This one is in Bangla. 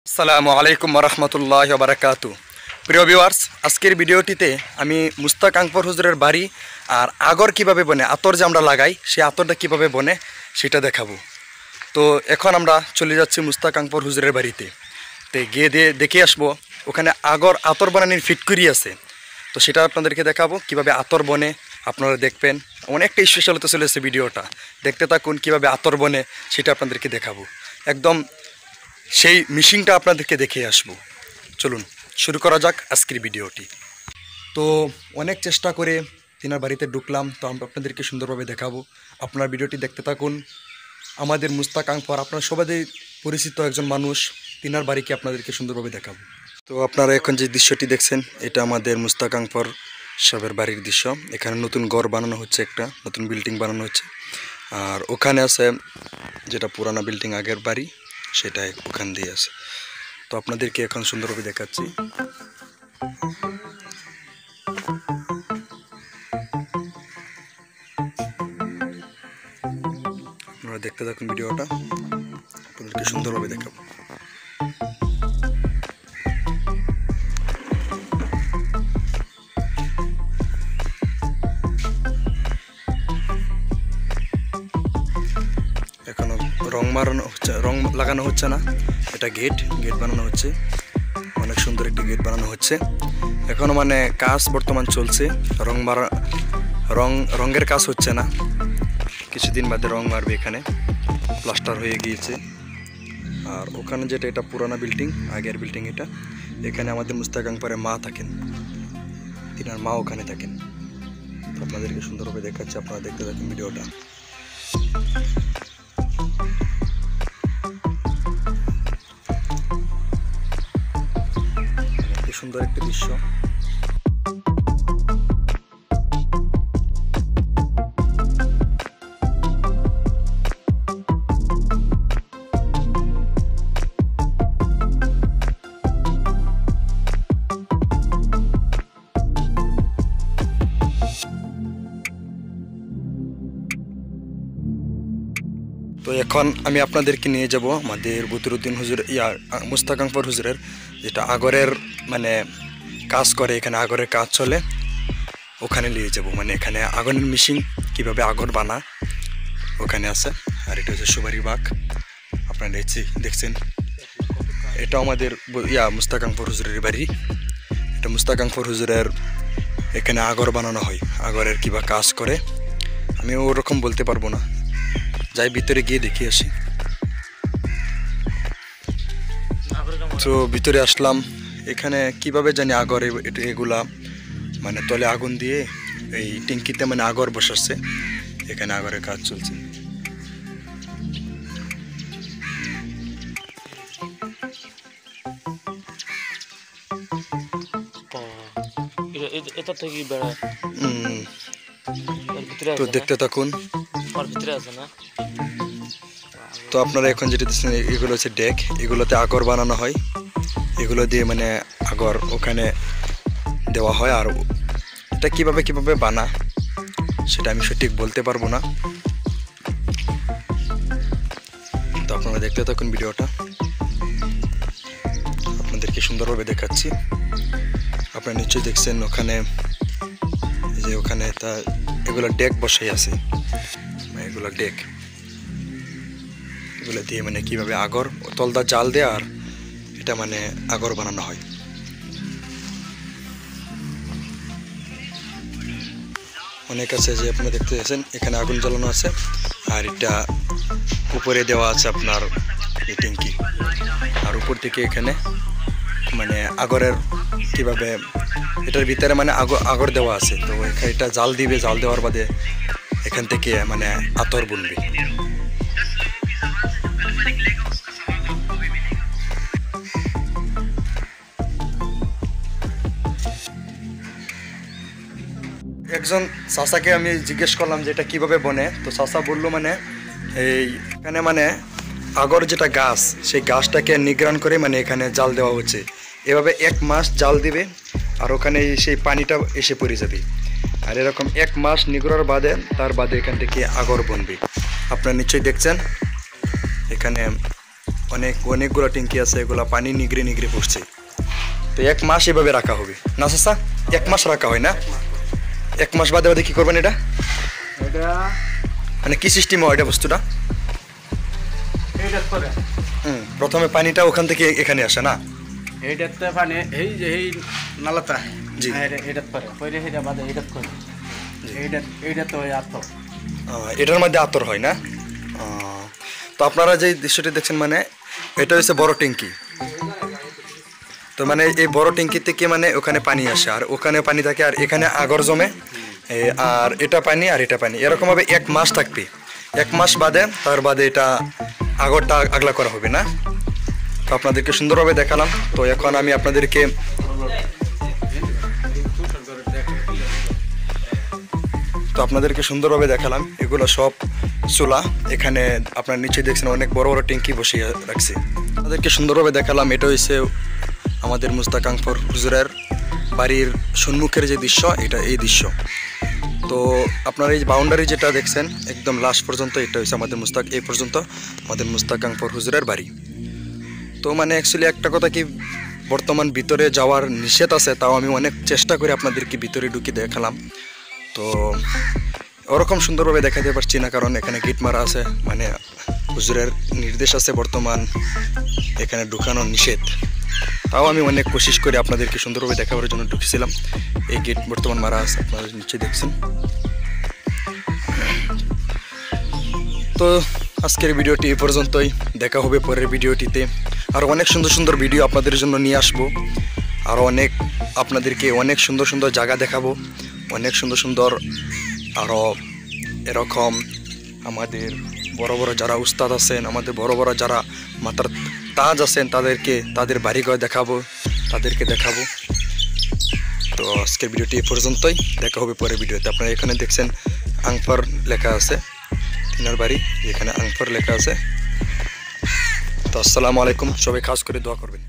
আসসালামু আলাইকুম রহমতুল্লাহ বারাকাতু। প্রিয় ভিউয়ার্স, আজকের ভিডিওটিতে আমি মুস্তাক আঙ্কর হুজুরের বাড়ি আর আগর কিভাবে বনে, আতর যে আমরা লাগাই সেই আতরটা কিভাবে বনে সেটা দেখাবো। তো এখন আমরা চলে যাচ্ছি মুস্তাক আঙ্কর হুজুরের বাড়িতে। তো গিয়ে দেখে আসবো ওখানে আগর আতর বানানোর ফিটকুরি আছে। তো সেটা আপনাদেরকে দেখাবো কিভাবে আতর বনে, আপনারা দেখবেন। অনেকটা স্পেশাল হতে চলেছে ভিডিওটা, দেখতে থাকুন কিভাবে আতর বনে সেটা আপনাদেরকে দেখাবো। একদম সেই মিশিংটা আপনাদেরকে দেখে আসবো। চলুন শুরু করা যাক আজকের ভিডিওটি। তো অনেক চেষ্টা করে তিনার বাড়িতে ঢুকলাম, তো আমরা আপনাদেরকে সুন্দরভাবে দেখাবো। আপনার ভিডিওটি দেখতে থাকুন। আমাদের মুস্তাক আঙ্কর আপনার সবাই পরিচিত একজন মানুষ, তিনার বাড়িকে আপনাদেরকে সুন্দরভাবে দেখাবো। তো আপনারা এখন যে দৃশ্যটি দেখছেন এটা আমাদের মুস্তাক আঙ্কর সাহেবের বাড়ির দৃশ্য। এখানে নতুন ঘর বানানো হচ্ছে, একটা নতুন বিল্ডিং বানানো হচ্ছে। আর ওখানে আছে যেটা পুরানা বিল্ডিং আগের বাড়ি, সেটাই ওখান দিয়ে আছে। তো আপনাদেরকে এখন সুন্দরভাবে দেখাচ্ছি। আপনারা দেখতে থাকুন ভিডিওটা, আপনাদেরকে সুন্দরভাবে দেখাবো। এখনো রং মারানো হচ্ছে, রং লাগানো হচ্ছে না, এটা গেট বানানো হচ্ছে। অনেক সুন্দর একটি গেট বানানো হচ্ছে। এখনো মানে কাজ বর্তমান চলছে, রঙের কাজ হচ্ছে না, কিছুদিন বাদে রং মারবে। এখানে প্লাস্টার হয়ে গিয়েছে। আর ওখানে যেটা, এটা পুরানা বিল্ডিং, আগের বিল্ডিং এটা। এখানে আমাদের মুস্তাক আঙ্করের মা থাকেন, তিনার মা ওখানে থাকেন। আপনাদেরকে সুন্দরভাবে দেখাচ্ছি, আপনারা দেখতে থাকুন ভিডিওটা। সুন্দর একটি দৃশ্য। তো এখন আমি আপনাদেরকে নিয়ে যাব আমাদের বদরুদ্দিন হুজুর মুস্তাক আঙ্কর হুজুরের যেটা আগরের মানে কাজ করে, এখানে আগরের কাজ চলে, ওখানে নিয়ে যাব। মানে এখানে আগুনের মেশিন কিভাবে আগর বানা ওখানে আছে। আর এটা হচ্ছে সুবারি বাগ, আপনারা দেখছেন। এটা আমাদের মুস্তাক আঙ্কর হুজুরের বাড়ি। এটা মুস্তাক আঙ্কর হুজুরের, এখানে আগর বানানো হয়। আগরের কিবা কাজ করে আমি ওরকম বলতে পারবো না, যাই ভিতরে গিয়ে দেখে আসি। তো ভিতরে আসলাম, এখানে কিভাবে জানি আগর এগুলা মানে তলে আগুন দিয়ে এই ট্যাঙ্কিতে মানে আগর বসাচ্ছে, এখানে আগরের কাজ চলছে। তো দেখতে থাকুন। তো আপনারা এখন যেটা দেখছেন এগুলো হচ্ছে ডেক, এগুলোতে আগর বানানো হয়। এগুলো দিয়ে মানে আগর ওখানে দেওয়া হয়। আর এটা কিভাবে বানা সেটা আমি সঠিক বলতে পারবো না। তো আপনারা দেখতে থাকুন ভিডিওটা, আপনাদেরকে সুন্দরভাবে দেখাচ্ছি। আপনারা নিশ্চয়ই দেখছেন ওখানে যে ওখানে তা এগুলো ডেক বসাই আছে, এগুলো ডেক, এগুলো দিয়ে মানে কিভাবে আগর তলদা জাল দেয় আর এটা মানে আগর বানানো হয়। অনেক আছে যে আপনারা দেখতে পাচ্ছেন, এখানে আগুন জ্বালানো আছে। আর এটা উপরে দেওয়া আছে আপনার এই ট্যাঙ্কি। আর উপর থেকে এখানে মানে আগরের কিভাবে এটার ভিতরে মানে আগর দেওয়া আছে। তো এটা জাল দিবে, জাল দেওয়ার বাদে এখান থেকে মানে আতর বুনবে। একজন চাচাকে আমি জিজ্ঞেস করলাম যে এটা কীভাবে বনে। তো চাচা বললো মানে এখানে মানে আগর যেটা গাছ, সেই গাছটাকে নিগ্রাণ করে মানে এখানে জাল দেওয়া হচ্ছে। এভাবে 1 মাস জাল দিবে আর ওখানে সেই পানিটা এসে পড়ে যাবে। আর এরকম 1 মাস নিগড়ার বাদে তার বাদে এখান থেকে আগর বনবে। আপনারা নিশ্চয়ই দেখছেন এখানে অনেকগুলো ট্যাঙ্কি আছে, এগুলো পানি নিগড়ে নিগড়ে পড়ছে। তো 1 মাস এভাবে রাখা হবে না চাচা? 1 মাস রাখা হয় না? 1 মাস বাদে বাদে কি করবেন এটা? মানে কি সিস্টেম হয় এটা বস্তুটা? প্রথমে পানিটা ওখান থেকে এখানে আসে না? এইটাতে পানি এই নালাটা জি এইটাত পরে পরে এইটা বাদে এইটাত করে এইটা তো আতর, এটার মধ্যে আতর হয় না? তো আপনারা যে দৃশ্যটি দেখছেন মানে এটা হচ্ছে বড় ট্যাঙ্কি। তো মানে এই বড় ট্যাঙ্কি থেকে মানে ওখানে পানি আসে, আর ওখানে পানি থাকে, আর এখানে আগর জমে, আর এটা পানি আর এটা পানি এরকমভাবে 1 মাস থাকবে। 1 মাস বাদে তার বাদে এটা আগরটা আগলা করা হবে না? তো আপনাদেরকে সুন্দরভাবে দেখালাম। তো এখন আমি আপনাদেরকে সুন্দরভাবে দেখালাম। এগুলো সব চুলা, এখানে আপনার নিচে দেখছেন অনেক বড় বড় ট্যাঙ্কি বসিয়ে রাখছে। আপনাদেরকে সুন্দরভাবে দেখালাম। এটা হচ্ছে আমাদের মুস্তাক আঙ্কফর হুজুরের বাড়ির সম্মুখের যে দৃশ্য, এটা এই দৃশ্য। তো আপনার এই বাউন্ডারি যেটা দেখছেন একদম লাস্ট পর্যন্ত, এটা হচ্ছে আমাদের মুস্তাক, এই পর্যন্ত আমাদের মুস্তাক আঙ্কফর হুজুরের বাড়ি। তো মানে অ্যাকচুয়ালি একটা কথা কি, বর্তমান ভিতরে যাওয়ার নিষেধ আছে, তাও আমি অনেক চেষ্টা করে আপনাদেরকে ভিতরে ঢুকে দেখালাম। তো ওরকম সুন্দরভাবে দেখাতে পারছি না, কারণ এখানে গেট মারা আছে, মানে হুজুরের নির্দেশ আছে বর্তমান এখানে ঢুকানো নিষেধ। তাও আমি অনেক কোশিশ করে আপনাদেরকে সুন্দরভাবে দেখাবার জন্য ঢুকেছিলাম। এই গেট বর্তমান মারা আছে, আপনারা নিচে দেখছেন। তো আজকের ভিডিওটি এই পর্যন্তই, দেখা হবে পরের ভিডিওটিতে। আরও অনেক সুন্দর সুন্দর ভিডিও আপনাদের জন্য নিয়ে আসবো, আরও আপনাদেরকে অনেক সুন্দর সুন্দর জায়গা দেখাবো, অনেক সুন্দর সুন্দর আরও এরকম আমাদের বড় বড় যারা উস্তাদ আছেন, আমাদের বড় বড় যারা মাথার তাজ আছেন, তাদের বাড়িঘর দেখাবো, তাদেরকে দেখাবো। তো আজকের ভিডিওটি এই পর্যন্তই, দেখা হবে পরের ভিডিওতে। আপনারা এখানে দেখছেন আঙ্কফর লেখা আছে, তিনার বাড়ি এখানে আঙ্কফর লেখা আছে। তো আসসালামু আলাইকুম, সবাই খাস করে দোয়া করবেন।